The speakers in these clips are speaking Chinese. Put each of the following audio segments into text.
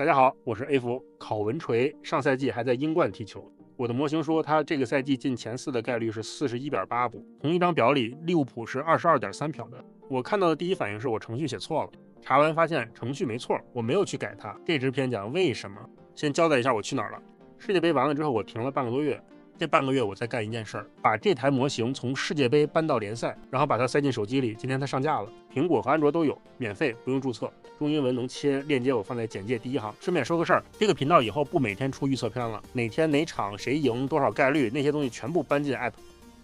大家好，我是 A 福。考文垂上赛季还在英冠踢球，我的模型说他这个赛季进前4的概率是 41.8步，同一张表里利物浦是 22.3票的。我看到的第一反应是我程序写错了，查完发现程序没错，我没有去改它。这支片讲为什么。先交代一下我去哪儿了。世界杯完了之后我停了半个多月，这半个月我在干一件事儿，把这台模型从世界杯搬到联赛，然后把它塞进手机里。今天它上架了，苹果和安卓都有，免费，不用注册，中英文能切，链接我放在简介第一行。顺便说个事儿，这个频道以后不每天出预测片了，哪天哪场谁赢多少概率那些东西全部搬进 app，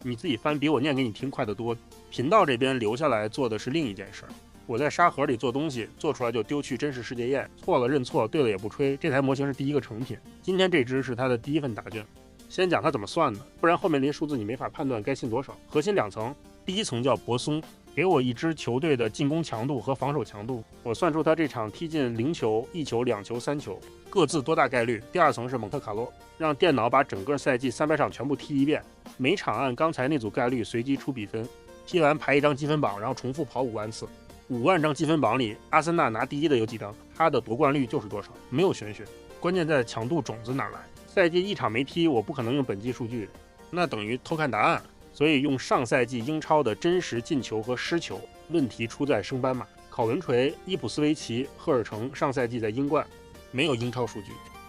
你自己翻比我念给你听快得多。频道这边留下来做的是另一件事儿，我在沙盒里做东西，做出来就丢去真实世界验，错了认错，对了也不吹。这台模型是第一个成品，今天这只是它的第一份答卷。先讲它怎么算的，不然后面那些数字你没法判断该信多少。核心2层，第一层叫博松，给我一支球队的进攻强度和防守强度，我算出他这场踢进0球、1球、2球、3球，各自多大概率。第2层是蒙特卡洛，让电脑把整个赛季300场全部踢一遍，每场按刚才那组概率随机出比分，踢完排一张积分榜，然后重复跑5万次。5万张积分榜里，阿森纳拿第一的有几张，他的夺冠率就是多少，没有玄学，关键在强度种子哪来。赛季1场没踢，我不可能用本季数据，那等于偷看答案，所以用上赛季英超的真实进球和失球。问题出在升班马，考文垂、伊普斯维奇、赫尔城上赛季在英冠没有英超数据，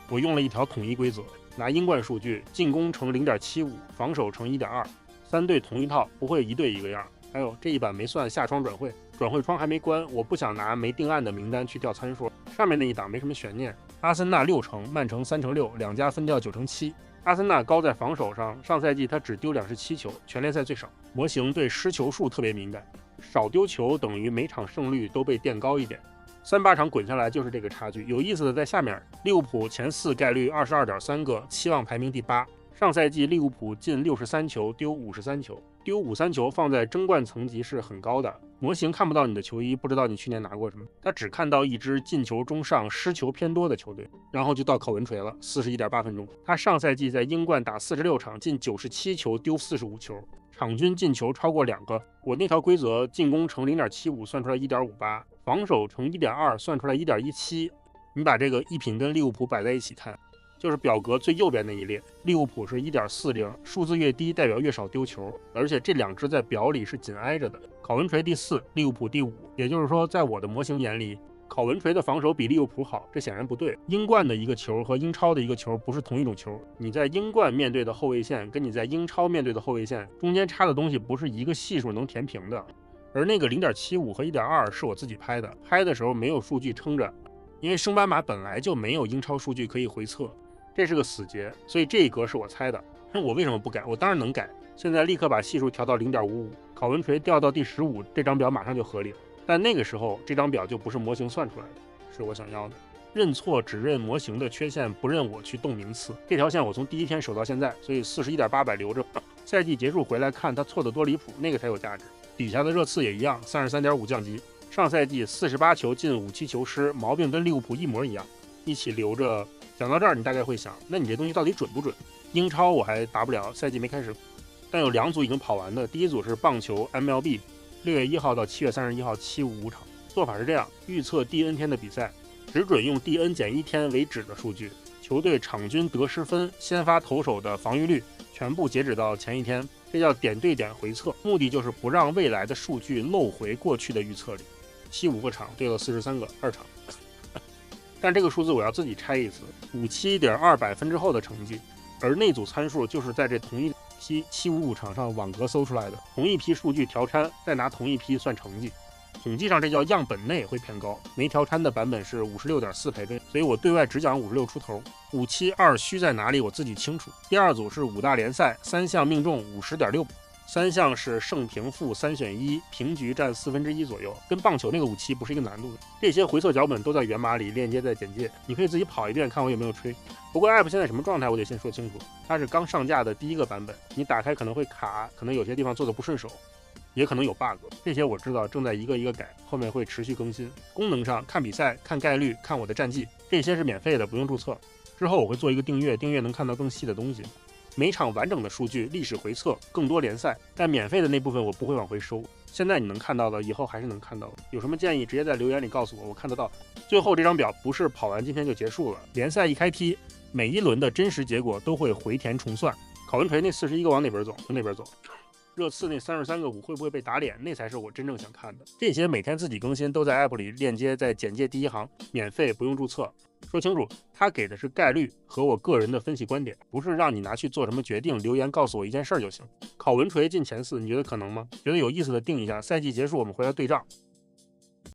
我用了一条统一规则，拿英冠数据，进攻乘 0.75， 防守乘 1.2， 3队同一套，不会一队一个样。还有这一版没算下窗转会，转会窗还没关，我不想拿没定案的名单去调参数。上面那一档没什么悬念，阿森纳6成，曼城3成6，两家分掉9成7。阿森纳高在防守上，上赛季他只丢217球，全联赛最少。模型对失球数特别敏感，少丢球等于每场胜率都被垫高一点。38场滚下来就是这个差距。有意思的在下面，利物浦前4概率 22.3 个，期望排名第8。上赛季利物浦进63球，丢53球，丢53球放在争冠层级是很高的。模型看不到你的球衣，不知道你去年拿过什么，他只看到一支进球中上、失球偏多的球队。然后就到考文垂了， 41.8 分钟。他上赛季在英冠打46场，进97球，丢45球，场均进球超过2个。我那条规则，进攻乘 0.75 算出来 1.58， 防守乘 1.2 算出来 1.17。 你把这个一品跟利物浦摆在一起看，就是表格最右边那一列，利物浦是 1.40， 数字越低代表越少丢球，而且这2支在表里是紧挨着的。考文垂第4，利物浦第5，也就是说在我的模型眼里，考文垂的防守比利物浦好，这显然不对。英冠的一个球和英超的一个球不是同一种球，你在英冠面对的后卫线跟你在英超面对的后卫线中间差的东西不是一个系数能填平的。而那个 0.75 和 1.2 是我自己拍的，拍的时候没有数据撑着，因为升班马本来就没有英超数据可以回测，这是个死结，所以这一格是我猜的。我为什么不改？我当然能改，现在立刻把系数调到 0.55， 考文垂掉到第15，这张表马上就合理了。但那个时候这张表就不是模型算出来的，是我想要的。认错只认模型的缺陷，不认我去动名次。这条线我从第一天守到现在，所以 41.800 留着，赛季结束回来看他错的多离谱，那个才有价值。底下的热刺也一样， 33.5 降级。上赛季48球进57球失，毛病跟利物浦一模一样，一起留着。讲到这儿你大概会想，那你这东西到底准不准？英超我还打不了，赛季没开始，但有2组已经跑完的。第一组是棒球 MLB， 6月1号到7月31号755场。做法是这样，预测第 N 天的比赛，只准用第 N 减1天为止的数据，球队场均得失分、先发投手的防御率全部截止到前一天，这叫点对点回测，目的就是不让未来的数据漏回过去的预测里。75个场对了43个，2场。但这个数字我要自己拆一次，57.200分之后的成绩，而那组参数就是在这同一批755场上网格搜出来的，同一批数据调参，再拿同一批算成绩。统计上这叫样本内会偏高，没调参的版本是 56.4 赔分，所以我对外只讲56出头，572虚在哪里我自己清楚。第2组是5大联赛，3项命中 50.6%，3项是胜平负3选1，平局占1/4左右，跟棒球那个57不是一个难度的。这些回测脚本都在源码里，链接在简介，你可以自己跑一遍看我有没有吹。不过 App 现在什么状态我得先说清楚，它是刚上架的第1个版本，你打开可能会卡，可能有些地方做的不顺手，也可能有 bug， 这些我知道，正在一个一个改，后面会持续更新。功能上看比赛、看概率、看我的战绩，这些是免费的，不用注册。之后我会做一个订阅，订阅能看到更细的东西。每场完整的数据、历史回测、更多联赛，但免费的那部分我不会往回收。现在你能看到的，以后还是能看到的。有什么建议，直接在留言里告诉我，我看得到。最后这张表不是跑完今天就结束了，联赛一开踢，每一轮的真实结果都会回填重算。考文垂那41个往哪边走？从哪边走？热刺那33个5会不会被打脸？那才是我真正想看的。这些每天自己更新都在 app 里，链接在简介第一行，免费不用注册。说清楚，他给的是概率和我个人的分析观点，不是让你拿去做什么决定。留言告诉我一件事就行。考文垂进前4，你觉得可能吗？觉得有意思的定一下，赛季结束我们回来对账。